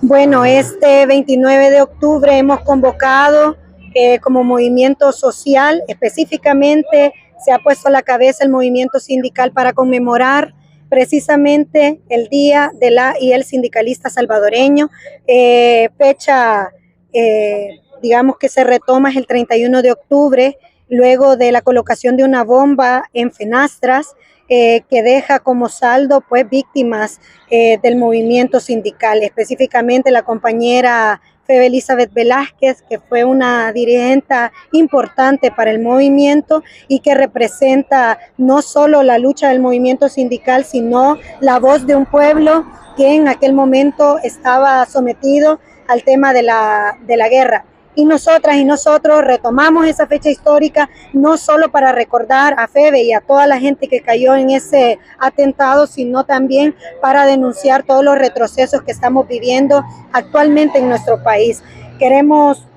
Bueno, este 29 de octubre hemos convocado como movimiento social, específicamente se ha puesto a la cabeza el movimiento sindical para conmemorar precisamente el Día de la y el Sindicalista Salvadoreño, fecha, digamos que se retoma es el 31 de octubre, luego de la colocación de una bomba en Fenastras, que deja como saldo pues víctimas del movimiento sindical, específicamente la compañera Febe Elizabeth Velázquez, que fue una dirigente importante para el movimiento y que representa no solo la lucha del movimiento sindical, sino la voz de un pueblo que en aquel momento estaba sometido al tema de la guerra. Y nosotras y nosotros retomamos esa fecha histórica no solo para recordar a Febe y a toda la gente que cayó en ese atentado, sino también para denunciar todos los retrocesos que estamos viviendo actualmente en nuestro país. Queremos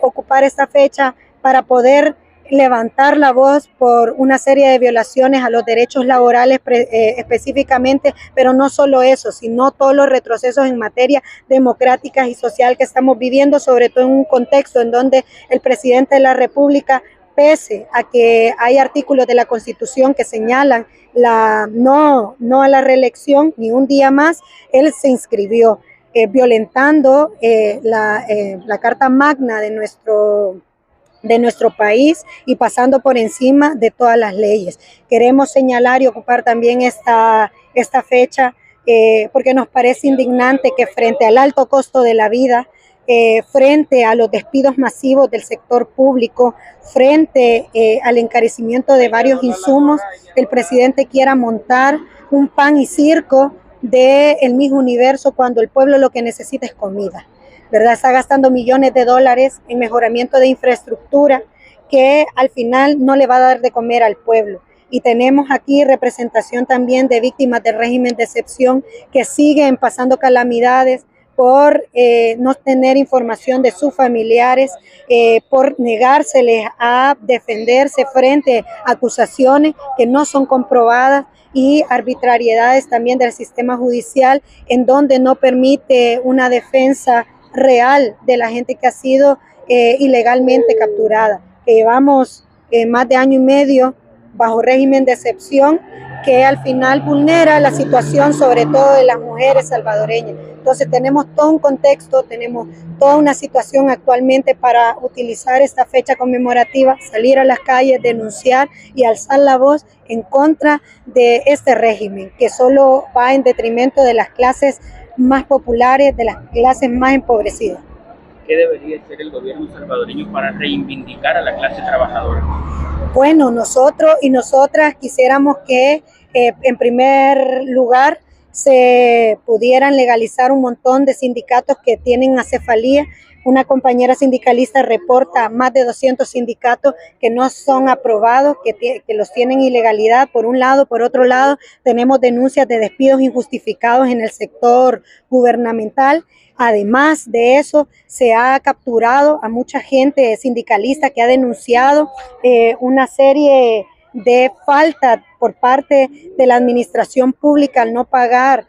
ocupar esta fecha para poder levantar la voz por una serie de violaciones a los derechos laborales específicamente, pero no solo eso, sino todos los retrocesos en materia democrática y social que estamos viviendo, sobre todo en un contexto en donde el presidente de la República, pese a que hay artículos de la Constitución que señalan no a la reelección ni un día más, él se inscribió violentando la Carta Magna de nuestro país y pasando por encima de todas las leyes. Queremos señalar y ocupar también esta fecha porque nos parece indignante que frente al alto costo de la vida, frente a los despidos masivos del sector público, frente al encarecimiento de varios insumos, el presidente quiera montar un pan y circo del mismo universo cuando el pueblo lo que necesita es comida. ¿Verdad? Está gastando millones de dólares en mejoramiento de infraestructura que al final no le va a dar de comer al pueblo. Y tenemos aquí representación también de víctimas del régimen de excepción que siguen pasando calamidades por no tener información de sus familiares, por negárseles a defenderse frente a acusaciones que no son comprobadas y arbitrariedades también del sistema judicial en donde no permite una defensa real de la gente que ha sido ilegalmente capturada. Llevamos más de año y medio bajo régimen de excepción que al final vulnera la situación sobre todo de las mujeres salvadoreñas. Entonces tenemos todo un contexto, tenemos toda una situación actualmente para utilizar esta fecha conmemorativa, salir a las calles, denunciar y alzar la voz en contra de este régimen que solo va en detrimento de las clases más populares, de las clases más empobrecidas. ¿Qué debería hacer el gobierno salvadoreño para reivindicar a la clase trabajadora? Bueno, nosotros y nosotras quisiéramos que en primer lugar se pudieran legalizar un montón de sindicatos que tienen acefalía. Una compañera sindicalista reporta más de 200 sindicatos que no son aprobados, que los tienen ilegalidad por un lado. Por otro lado, tenemos denuncias de despidos injustificados en el sector gubernamental. Además de eso, se ha capturado a mucha gente sindicalista que ha denunciado una serie de faltas por parte de la administración pública al no pagar,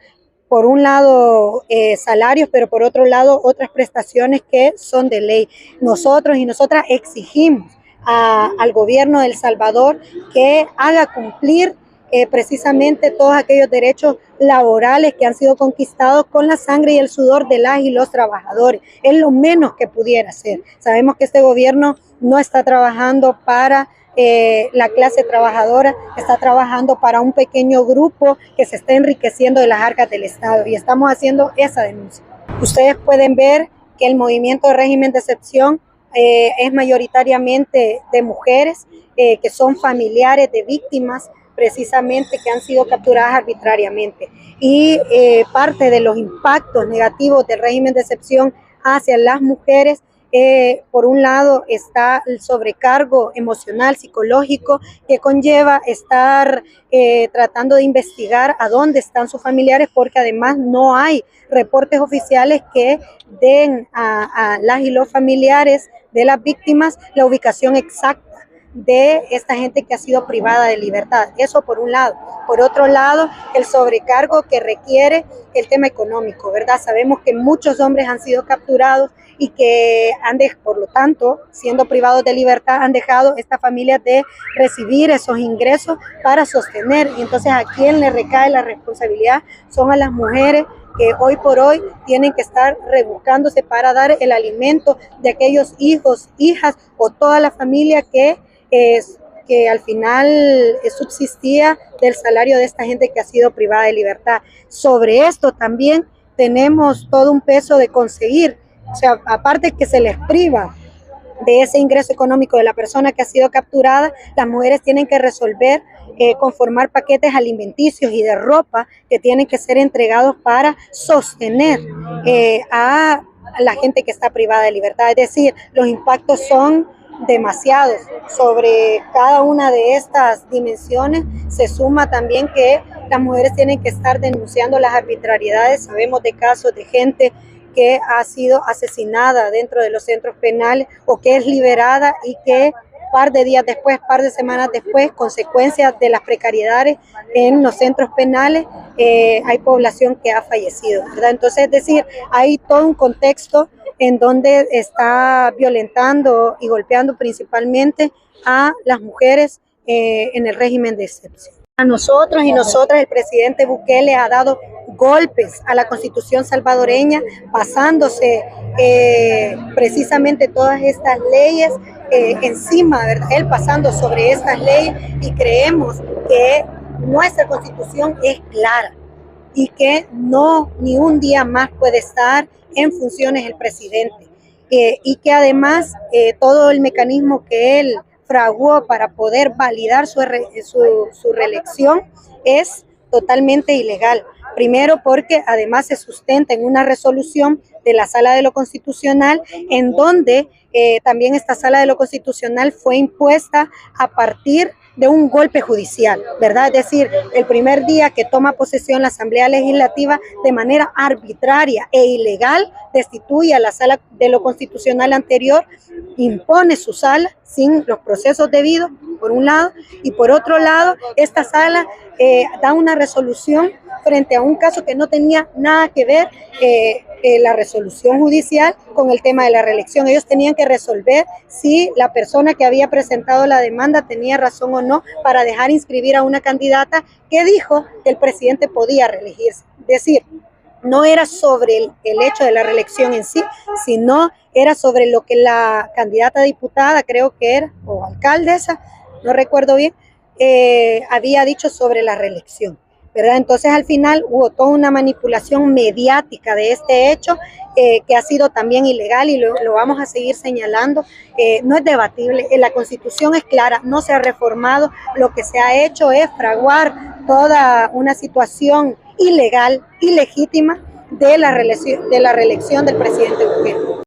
por un lado salarios, pero por otro lado otras prestaciones que son de ley. Nosotros y nosotras exigimos al gobierno de El Salvador que haga cumplir precisamente todos aquellos derechos laborales que han sido conquistados con la sangre y el sudor de las y los trabajadores. Es lo menos que pudiera hacer. Sabemos que este gobierno no está trabajando para la clase trabajadora, está trabajando para un pequeño grupo que se está enriqueciendo de las arcas del Estado y estamos haciendo esa denuncia. Ustedes pueden ver que el movimiento de régimen de excepción es mayoritariamente de mujeres que son familiares de víctimas precisamente que han sido capturadas arbitrariamente. Y parte de los impactos negativos del régimen de excepción hacia las mujeres, por un lado está el sobrecargo emocional, psicológico que conlleva estar tratando de investigar a dónde están sus familiares, porque además no hay reportes oficiales que den a las y los familiares de las víctimas la ubicación exacta de esta gente que ha sido privada de libertad. Eso por un lado. Por otro lado, el sobrecargo que requiere el tema económico, ¿verdad? Sabemos que muchos hombres han sido capturados y que por lo tanto, siendo privados de libertad, han dejado estas familias de recibir esos ingresos para sostener. Y entonces, ¿a quién le recae la responsabilidad? Son a las mujeres que hoy por hoy tienen que estar rebuscándose para dar el alimento de aquellos hijos, hijas o toda la familia que al final subsistía del salario de esta gente que ha sido privada de libertad. Sobre esto también tenemos todo un peso de conseguir, o sea, aparte que se les priva de ese ingreso económico de la persona que ha sido capturada, las mujeres tienen que resolver conformar paquetes alimenticios y de ropa que tienen que ser entregados para sostener a la gente que está privada de libertad. Es decir, los impactos son demasiados. Sobre cada una de estas dimensiones se suma también que las mujeres tienen que estar denunciando las arbitrariedades. Sabemos de casos de gente que ha sido asesinada dentro de los centros penales o que es liberada y que par de días después, par de semanas después, consecuencias de las precariedades en los centros penales, hay población que ha fallecido, ¿verdad? Entonces, es decir, hay todo un contexto en donde está violentando y golpeando principalmente a las mujeres en el régimen de excepción. A nosotros y nosotras el presidente Bukele ha dado golpes a la Constitución salvadoreña, pasándose precisamente todas estas leyes encima, ¿verdad? Él pasando sobre estas leyes, y creemos que nuestra Constitución es clara y que no ni un día más puede estar en funciones el presidente y que además todo el mecanismo que él fraguó para poder validar su reelección es totalmente ilegal. Primero porque además se sustenta en una resolución de la Sala de lo Constitucional, en donde también esta Sala de lo Constitucional fue impuesta a partir de un golpe judicial, ¿verdad? Es decir, el primer día que toma posesión la Asamblea Legislativa de manera arbitraria e ilegal, destituye a la Sala de lo Constitucional anterior, impone su sala sin los procesos debidos, por un lado, y por otro lado, esta sala da una resolución frente a un caso que no tenía nada que ver la resolución judicial con el tema de la reelección. Ellos tenían que resolver si la persona que había presentado la demanda tenía razón o no para dejar inscribir a una candidata que dijo que el presidente podía reelegirse. Es decir, no era sobre el hecho de la reelección en sí, sino era sobre lo que la candidata diputada, creo que era, o alcaldesa, no recuerdo bien, había dicho sobre la reelección, ¿verdad? Entonces al final hubo toda una manipulación mediática de este hecho que ha sido también ilegal y lo vamos a seguir señalando. No es debatible, la Constitución es clara, no se ha reformado, lo que se ha hecho es fraguar toda una situación ilegal, ilegítima de la reelección del presidente Bukele.